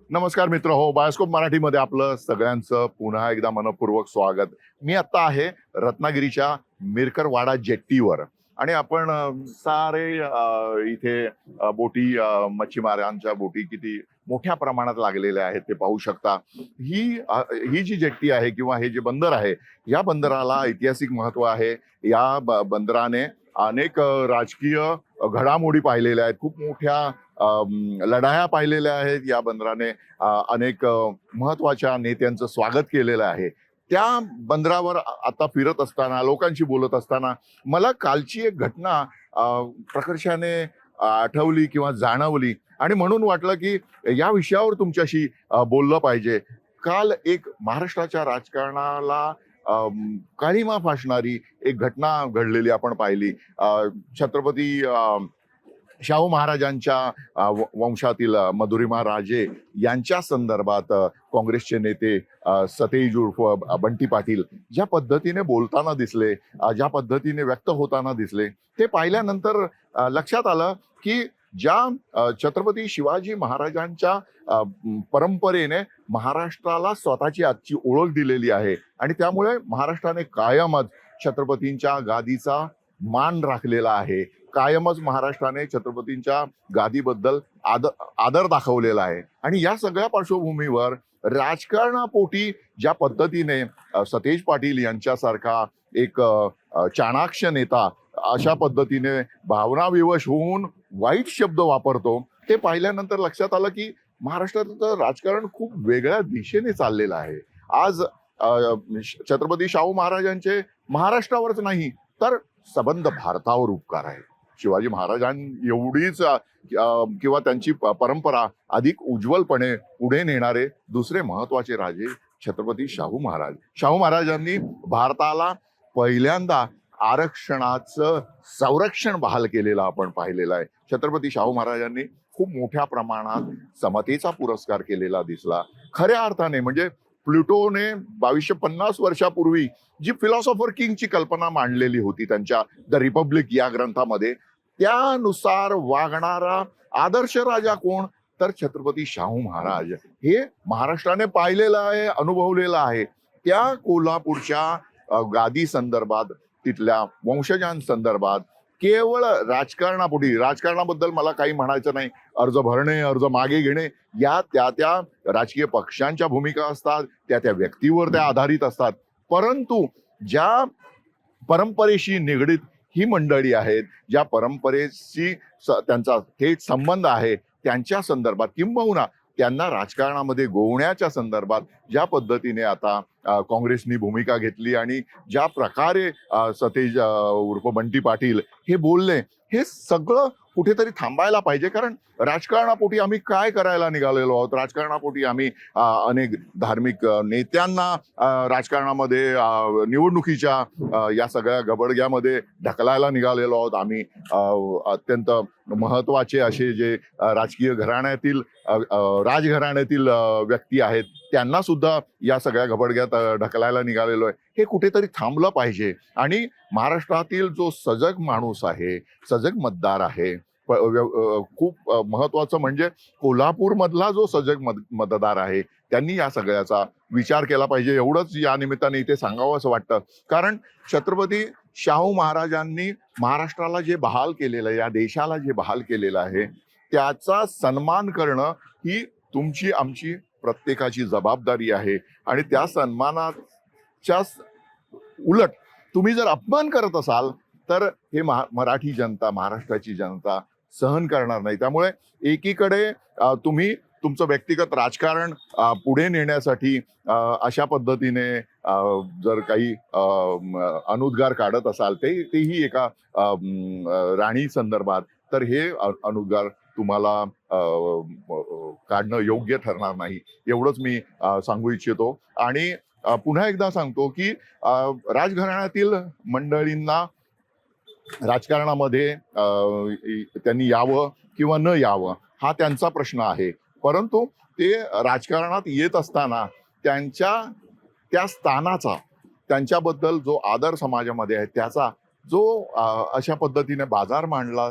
नमस्कार मित्र हो, बायोस्कोप मराठीमध्ये आपलं सगळ्यांचं पुन्हा एकदा मनपूर्वक स्वागत. मी आत्ता आहे रत्नागिरीच्या मिरकरवाडा जेट्टीवर आणि आपण सारे इथे बोटी मच्छीमारांच्या बोटी किती मोठ्या प्रमाणात लागलेल्या आहेत ते पाहू शकता. ही जी जेट्टी आहे किंवा हे जे बंदर आहे, या बंदराला ऐतिहासिक महत्व आहे. या बंदराने अनेक राजकीय घडामोडी पाहिलेल्या आहेत. खूप मोठ्या लढाया पाहिलेल्या आहेत. या बंदराने अनेक महत्वाच्या नेत्यांचं स्वागत केलेलं आहे. त्या बंदरावर आता फिरत असताना, लोकांशी बोलत असताना मला कालची एक घटना प्रकर्षाने आठवली किंवा जाणवली आणि म्हणून वाटलं की या विषयावर तुमच्याशी बोललं पाहिजे. काल एक महाराष्ट्राच्या राजकारणाला काळिमा फासणारी एक घटना घडलेली आपण पाहिली. छत्रपती शाहू महाराजांच्या वंशातील मधुरिमा राजे यांच्या संदर्भात काँग्रेसचे नेते सतेज उर्फ बंटी पाटील ज्या पद्धतीने बोलताना दिसले, ज्या पद्धतीने व्यक्त होताना दिसले, ते पाहिल्यानंतर लक्षात आलं की ज्या छत्रपती शिवाजी महाराजांच्या परंपरेने महाराष्ट्राला स्वतःची आजची ओळख दिलेली आहे आणि त्यामुळे महाराष्ट्राने कायमच छत्रपतींच्या गादीचा मान राखलेला आहे. कायमच महाराष्ट्राने छत्रपतींच्या गादीबद्दल आदर दाखवलेला आहे आणि या सगळ्या पार्श्वभूमीवर राजकारणापोटी ज्या पद्धतीने सतेज पाटील यांच्यासारखा एक चाणाक्ष नेता अशा पद्धतीने भावनाविवश होऊन वाईट शब्द वापरतो, ते पाहिल्यानंतर लक्षात आलं की महाराष्ट्राचं राजकारण खूप वेगळ्या दिशेने चाललेलं आहे. आज छत्रपती शाहू महाराजांचे महाराष्ट्रावरच नाही तर सबंध भारतावर उपकार आहे. शिवाजी महाराजांएवढीच किंवा त्यांची परंपरा अधिक उज्ज्वलपणे पुढे नेणारे दुसरे महत्वाचे राजे छत्रपती शाहू महाराज. शाहू महाराजांनी भारताला पहिल्यांदा आरक्षणाचं संरक्षण बहाल केलेलं आपण पाहिलेलं आहे. छत्रपती शाहू महाराजांनी खूप मोठ्या प्रमाणात समतेचा पुरस्कार केलेला दिसला. खऱ्या अर्थाने म्हणजे प्लुटोने 2250 वर्षापूर्वी जी फिलॉसॉफर किंगची कल्पना मांडलेली होती त्यांच्या द रिपब्लिक या ग्रंथामध्ये, त्यानुसार वागणारा आदर्श राजा कोण तर छत्रपती शाहू महाराज. हे महाराष्ट्राने पाहिलेलं आहे, अनुभवलेलं आहे. त्या कोल्हापूरच्या गादी संदर्भात, तिथल्या वंशजांसंदर्भात केवळ राजकारणाबद्दल मला काही म्हणायचं नाही. अर्ज भरणे, अर्ज मागे घेणे या त्या राजकीय पक्षांच्या भूमिका असतात, त्या व्यक्तीवर त्या आधारित असतात. परंतु ज्या परंपरेशी निगडीत ही मंडळी आहेत, ज्या परंपरेशी त्यांचा थेट संबंध आहे, त्यांच्या संदर्भात किंबहुना त्यांना राजकारणामध्ये गोवण्याच्या संदर्भात ज्या पद्धतीने आता काँग्रेसनी भूमिका घेतली आणि ज्या प्रकारे सतेज उर्फ बंटी पाटील हे बोलले, हे सगळं कुठेतरी थांबायला पाहिजे. कारण राजकारणापोटी आम्ही काय करायला निघालेलो आहोत? राजकारणापोटी आम्ही अनेक धार्मिक नेत्यांना राजकारणामध्ये निवडणुकीच्या या सगळ्या गबडग्यामध्ये ढकलायला निघालेलो आहोत. आम्ही अत्यंत महत्वाचे असे जे राजकीय घराण्यातील राजघराण्यातील व्यक्ती आहेत त्यांना सुद्धा या सगळ्या घबडग्यात ढकलायला निघालेलो आहे. हे कुठेतरी थांबलं पाहिजे आणि महाराष्ट्रातील जो सजग माणूस आहे, सजग मतदार आहे, खूप महत्वाचं म्हणजे कोल्हापूर मधला जो सजग मतदार आहे, त्यांनी या सगळ्याचा विचार केला पाहिजे. एवढंच या निमित्ताने इथे सांगावं असं वाटतं. कारण छत्रपती शाहू महाराजांनी महाराष्ट्राला जे बहाल केलेलं आहे, या देशाला जे बहाल केलेलं आहे, त्याचा सन्मान करणं ही तुमची आमची प्रत्येकाची जबाबदारी आहे आणि त्या सन्मानाच्या उलट तुम्ही जर अपमान करत असाल तर हे मराठी जनता, महाराष्ट्राची जनता सहन करणार नाही. त्यामुळे एकीकडे तुम्ही तुमचं व्यक्तिगत राजकारण पुढे नेण्यासाठी अशा पद्धतीने जर काही अनुद्गार काढत असाल, तेही एका राणी संदर्भात, तर हे अनुद्गार तुम्हाला काढणं योग्य ठरणार नाही. एवढंच मी सांगू इच्छितो. आणि पुन्हा एकदा सांगतो की राजघराण्यातील मंडळींना राजकारणामध्ये त्यांनी यावं किंवा न यावं हा त्यांचा प्रश्न आहे. परंतु ते राजकारणात येत असताना त्या स्थानाचा, त्यांच्याबद्दल जो आदर समाजामध्ये आहे त्याचा जो अशा पद्धतीने बाजार मांडला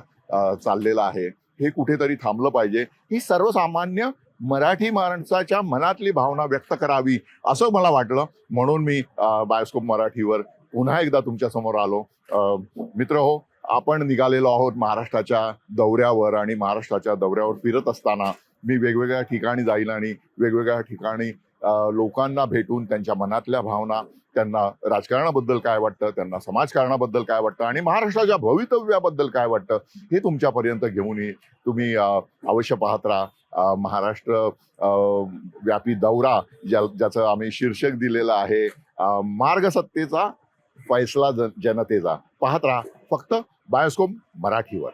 चाललेला आहे, हे कुठेतरी थांबलं पाहिजे. ही सर्वसामान्य मराठी माणसाच्या मनातली भावना व्यक्त करावी असं मला वाटलं, म्हणून मी बायोस्कोप मराठीवर पुन्हा एकदा तुमच्या समोर आलो. मित्र हो, आपण निघालेलो आहोत महाराष्ट्राच्या दौऱ्यावर, आणि महाराष्ट्राच्या दौऱ्यावर फिरत असताना मी वेगवेगळ्या ठिकाणी जाईल आणि वेगवेगळ्या ठिकाणी लोकांना भेटून त्यांच्या मनातल्या भावना, त्यांना राजकारणाबद्दल काय वाटतं, त्यांना समाजकारणाबद्दल काय वाटतं आणि महाराष्ट्राच्या भवितव्याबद्दल काय वाटतं हे तुमच्यापर्यंत घेऊन तुम्ही अवश्य पाहत राहा. महाराष्ट्र व्यापी दौरा, ज्याचं आम्ही शीर्षक दिलेलं आहे मार्ग सत्तेचा, फैसला जनतेचा. पाहत राहा फक्त बायोस्कोप मराठीवर.